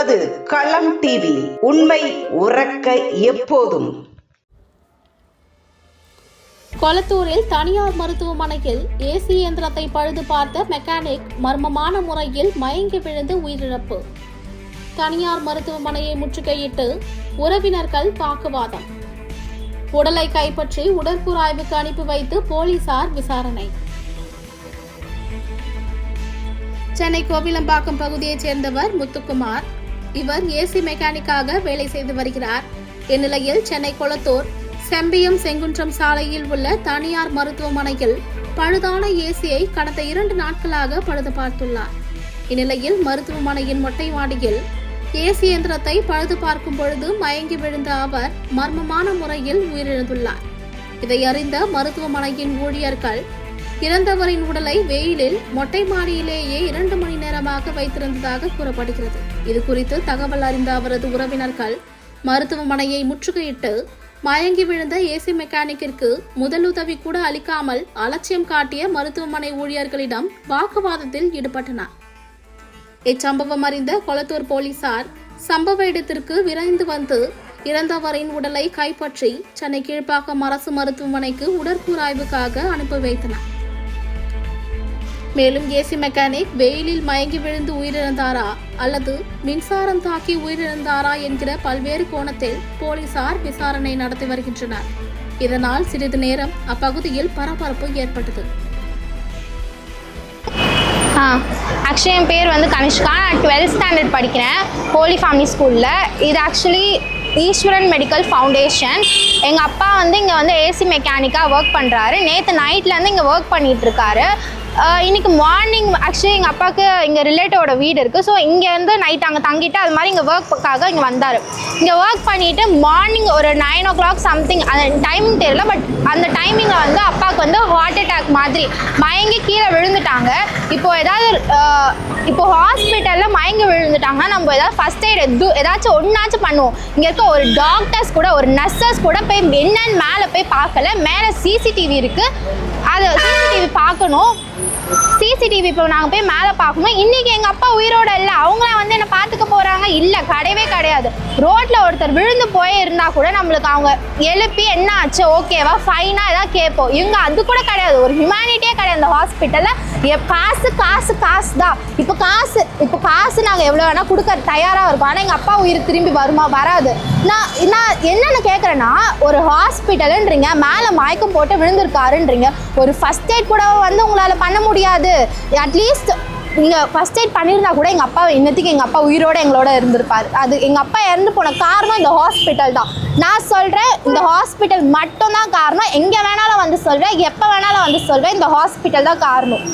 நமது களம் டிவி, உண்மை உறக்க எப்போதும். கொளத்தூரில் தனியார் மருத்துவமனையில் ஏசி இயந்திரத்தை பழுது பார்த்த மெக்கானிக் மர்மமான முறையில் மயங்கி விழுந்து உயிரிழப்பு. தனியார் மருத்துவமனையை முற்றுகையிட்டு உறவினர்கள் வாக்குவாதம். உடலை கைப்பற்றி உடற்கூறாய்வுக்கு அனுப்பி வைத்து போலீசார் விசாரணை. சென்னை கோவிலம்பாக்கம் பகுதியைச் சேர்ந்தவர் முத்துக்குமார். இவர் ஏசி மெக்கானிக்காக வேலை செய்து வருகிறார். இந்நிலையில் சென்னை கொளத்தூர் செம்பியம் செங்குன்றம் சாலையில் உள்ள தனியார் மருத்துவமனையில் பழுதான ஏசியை கடந்த 2 நாட்களாக பழுது பார்த்துள்ளார். இந்நிலையில் மருத்துவமனையின் மொட்டை மாடியில் ஏசி இயந்திரத்தை பழுது பார்க்கும் பொழுது மயங்கி விழுந்த அவர் மர்மமான முறையில் உயிரிழந்துள்ளார். இதை அறிந்த மருத்துவமனையின் ஊழியர்கள் இறந்தவரின் உடலை வெயிலில் மொட்டை மாடியிலேயே 2 மணி நேரமாக வைத்திருந்ததாக கூறப்படுகிறது. இது குறித்து தகவல் அறிந்த அவரது உறவினர்கள் மருத்துவமனையை முற்றுகையிட்டு மயங்கி விழுந்த ஏசி மெக்கானிக்கிற்கு முதலுதவி கூட அளிக்காமல் அலட்சியம் காட்டிய மருத்துவமனை ஊழியர்களிடம் வாக்குவாதத்தில் ஈடுபட்டனர். இச்சம்பவம் அறிந்த கொளத்தூர் போலீசார் சம்பவ இடத்திற்கு விரைந்து வந்து இறந்தவரின் உடலை கைப்பற்றி சென்னை கீழ்ப்பாக்கம் அரசு மருத்துவமனைக்கு உடற்கூறாய்வுக்காக அனுப்பி வைத்தனர். மேலும் ஏசி மெக்கானிக் வெயிலில் மயங்கி விழுந்து உயிரிழந்தாரா அல்லது மின்சாரம் தாக்கி உயிரிழந்தாரா என்கிற பல்வேறு கோணத்தில் போலீசார் விசாரணை நடத்தி வருகின்றனர். இதனால் சிறிது நேரம் அப்பகுதியில் பரபரப்பு ஏற்பட்டது. ஆக்சுவலி என் பேர் கனிஷ்கா. நான் 12th ஸ்டாண்டர்ட் படிக்கிறேன் ஹோலி ஃபேமிலி ஸ்கூலில். இது ஆக்சுவலி ஈஸ்வரன் மெடிக்கல் ஃபவுண்டேஷன். எங்கள் அப்பா இங்கே ஏசி மெக்கானிக்காக ஒர்க் பண்ணுறாரு. நேற்று நைட்லேருந்து இங்கே ஒர்க் பண்ணிகிட்ருக்காரு. இன்றைக்கி மார்னிங் ஆக்சுவலி எங்கள் அப்பாவுக்கு இங்கே ரிலேட்டிவோட வீடு இருக்குது. ஸோ இங்கேருந்து நைட் அங்கே தங்கிட்டு அது மாதிரி இங்கே ஒர்க்குக்காக இங்கே வந்தார். இங்கே ஒர்க் பண்ணிவிட்டு மார்னிங் ஒரு 9 o'clock சம்திங், அந்த டைமிங் தெரியல, பட் அந்த டைமிங்கில் அப்பாவுக்கு ஹார்ட் அட்டாக் மாதிரி மயங்கி கீழே விழுந்துட்டாங்க. இப்போ ஹாஸ்பிட்டலில் மயங்கி விழுந்துட்டாங்கன்னா நம்ம ஏதாவது ஃபஸ்ட் எய்ட் ஏதாச்சும் ஒன்றாச்சும் பண்ணுவோம். இங்கே இருக்க ஒரு டாக்டர்ஸ் கூட ஒரு நர்சஸ் கூட போய் என்னன்னு மேலே போய் பார்க்கல. மேலே சிசிடிவி இருக்குது, அது சிசிடிவி பார்க்கணும். சிசிடிவி இப்போ நாங்கள் போய் மேலே பார்க்கணும். இன்றைக்கி எங்கள் அப்பா உயிரோடு இல்லை, அவங்களாம் என்னை பார்த்துக்க போகிறாங்க இல்லை, கிடையவே கிடையாது. ரோட்டில் ஒருத்தர் விழுந்து போயே இருந்தால் கூட நம்மளுக்கு அவங்க எழுப்பி என்ன ஆச்சு ஓகேவா ஃபைனாக ஏதாவது கேட்போம். இவங்க அது கூட கிடையாது, ஒரு ஹியூமனிட்டியே கிடையாது. இந்த ஹாஸ்பிட்டலில் காசு காசு காசு தான். இப்போ காசு நாங்கள் எவ்வளோ வேணால் கொடுக்க தயாராக இருக்கும். ஆனால் எங்கள் அப்பா உயிர் திரும்பி வருமா? வராது. நான் என்னென்னு கேட்குறேன்னா, ஒரு ஹாஸ்பிட்டலுன்றீங்க, மேலே மயக்கம் போட்டு விழுந்திருக்காருன்றீங்க, ஒரு ஃபஸ்ட் எய்ட் கூட உங்களால் பண்ண முடியாது. அட்லீஸ்ட் நீங்கள் ஃபஸ்ட் எய்ட் பண்ணியிருந்தா கூட எங்கள் அப்பா இன்னத்துக்கு எங்கள் அப்பா உயிரோடு எங்களோட இருந்திருப்பார். அது எங்கள் அப்பா இறந்து போன காரணம் இந்த ஹாஸ்பிட்டல் தான். நான் சொல்கிறேன், இந்த ஹாஸ்பிட்டல் மட்டும்தான் காரணம். எங்கே வேணாலும் சொல்கிறேன், எப்போ வேணாலும் சொல்கிறேன், இந்த ஹாஸ்பிட்டல் தான் காரணம்.